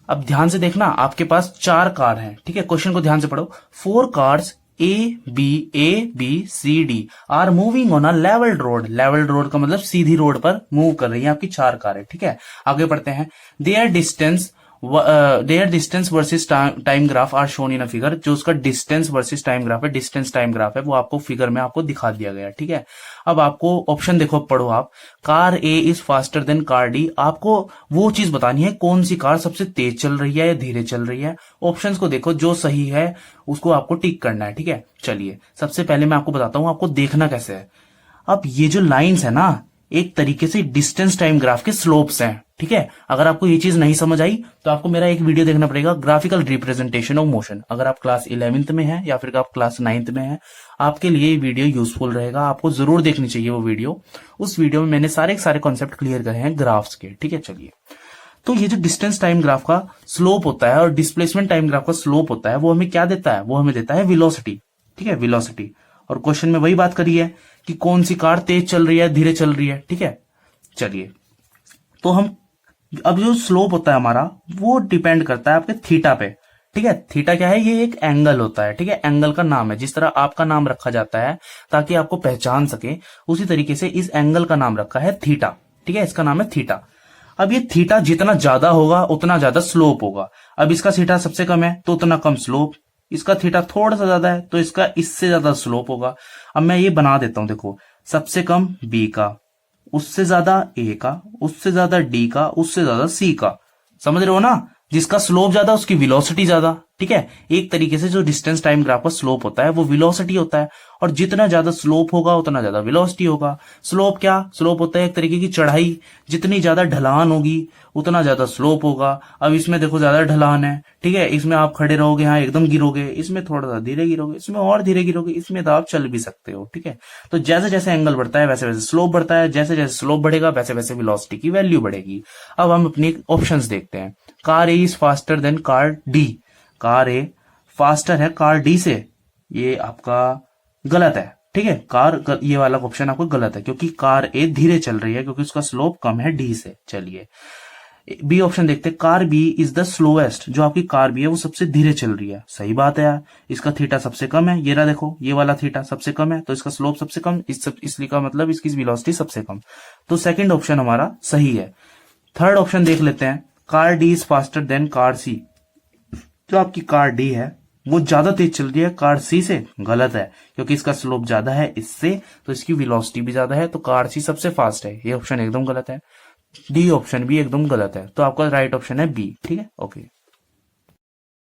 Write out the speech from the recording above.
अब ध्यान से देखना, आपके पास 4 कार हैं, ठीक है। क्वेश्चन को ध्यान से पढ़ो। 4 cars A B C D are moving on a levelled road. Levelled road का मतलब सीधी रोड पर मूव कर रही है आपकी 4 कारें, ठीक है। आगे बढ़ते हैं। Their distance versus time graph are shown in a figure. जो उसका डिस्टेंस वर्सेस टाइम ग्राफ है, डिस्टेंस टाइम ग्राफ है, वो आपको फिगर में आपको दिखा दिया गया, ठीक है। अब आपको ऑप्शन देखो, पढ़ो आप। Car A is faster than car D. आपको वो चीज बतानी है कौन सी कार सबसे तेज चल रही है या धीरे चल रही है। ऑप्शंस को देखो, जो सही है उसको आपको टिक करना है, ठीक है। चलिए सबसे पहले मैं आपको बताता हूं आपको देखना कैसे है। अब ये जो लाइंस है ना, एक तरीके से डिस्टेंस टाइम ग्राफ के स्लोप्स हैं, ठीक है। अगर आपको ये चीज नहीं समझ आई तो आपको मेरा एक वीडियो देखना पड़ेगा, ग्राफिकल रिप्रेजेंटेशन ऑफ मोशन। अगर आप क्लास 11th में हैं या फिर आप क्लास 9th में हैं, आपके लिए ये वीडियो यूजफुल रहेगा, आपको जरूर देखनी चाहिए वो वीडियो। उस वीडियो में मैंने सारे कॉन्सेप्ट क्लियर करे हैं ग्राफ्स के, ठीक है। चलिए, तो ये जो डिस्टेंस टाइम ग्राफ का स्लोप होता है और डिस्प्लेसमेंट टाइम ग्राफ का स्लोप होता है, वो हमें क्या देता है? वो हमें देता है वेलोसिटी, ठीक है, वेलोसिटी। और क्वेश्चन में वही बात करी है कि कौन सी कार तेज चल रही है, धीरे चल रही है, ठीक है। चलिए, तो हम अब जो स्लोप होता है हमारा, वो डिपेंड करता है आपके थीटा पे, ठीक है। थीटा क्या है? ये एक एंगल होता है, ठीक है। एंगल का नाम है, जिस तरह आपका नाम रखा जाता है ताकि आपको पहचान सके, उसी तरीके से इस एंगल का नाम रखा है थीटा, ठीक है। इसका नाम है थीटा। अब ये थीटा जितना ज्यादा होगा उतना ज्यादा स्लोप होगा। अब इसका थीटा सबसे कम है तो उतना कम स्लोप, इसका थीटा थोड़ा सा ज्यादा है तो इसका इससे ज्यादा स्लोप होगा। अब मैं ये बना देता हूं, देखो, सबसे कम बी का, उससे ज्यादा ए का, उससे ज्यादा डी का, उससे ज्यादा सी का। समझ रहे हो ना? जिसका स्लोप ज्यादा उसकी वेलोसिटी ज्यादा, ठीक है। एक तरीके से जो डिस्टेंस टाइम ग्राफ का स्लोप होता है वो वेलोसिटी होता है, और जितना ज्यादा स्लोप होगा उतना ज्यादा वेलोसिटी होगा। स्लोप क्या? स्लोप होता है एक तरीके की चढ़ाई, जितनी ज्यादा ढलान होगी उतना ज्यादा स्लोप होगा। अब इसमें देखो ज्यादा ढलान है, ठीक है, इसमें आप खड़े रहोगे, हाँ एकदम गिरोगे, इसमें थोड़ा सा धीरे गिरोगे, इसमें और धीरे गिरोगे, इसमें तो आप चल भी सकते हो, ठीक है। तो जैसे जैसे एंगल बढ़ता है वैसे वैसे स्लोप बढ़ता है, जैसे जैसे स्लोप बढ़ेगा वैसे वैसे वेलोसिटी की वैल्यू बढ़ेगी। अब हम अपने ऑप्शंस देखते हैं। Car A is faster than car D. Car A faster है कार डी से, ये आपका गलत है, ठीक है। ये वाला ऑप्शन आपको गलत है, क्योंकि कार ए धीरे चल रही है क्योंकि उसका स्लोप कम है डी से। चलिए बी ऑप्शन देखते हैं। Car B is the slowest. जो आपकी कार बी है वो सबसे धीरे चल रही है। सही बात है यार, इसका थीटा सबसे कम है, ये रहा देखो, ये वाला थीटा सबसे कम है तो इसका स्लोप सबसे कम, इसलिए का मतलब इसकी वेलोसिटी सबसे कम। तो सेकंड ऑप्शन हमारा सही है। थर्ड ऑप्शन देख लेते हैं। Car D is faster than car C. जो आपकी कार डी है वो ज्यादा तेज चल रही है कार सी से। गलत है, क्योंकि इसका स्लोप ज्यादा है इससे, तो इसकी वेलोसिटी भी ज्यादा है, तो कार सी सबसे फास्ट है। ये ऑप्शन एकदम गलत है। डी ऑप्शन भी एकदम गलत है, तो आपका राइट ऑप्शन है बी, ठीक है। ओके।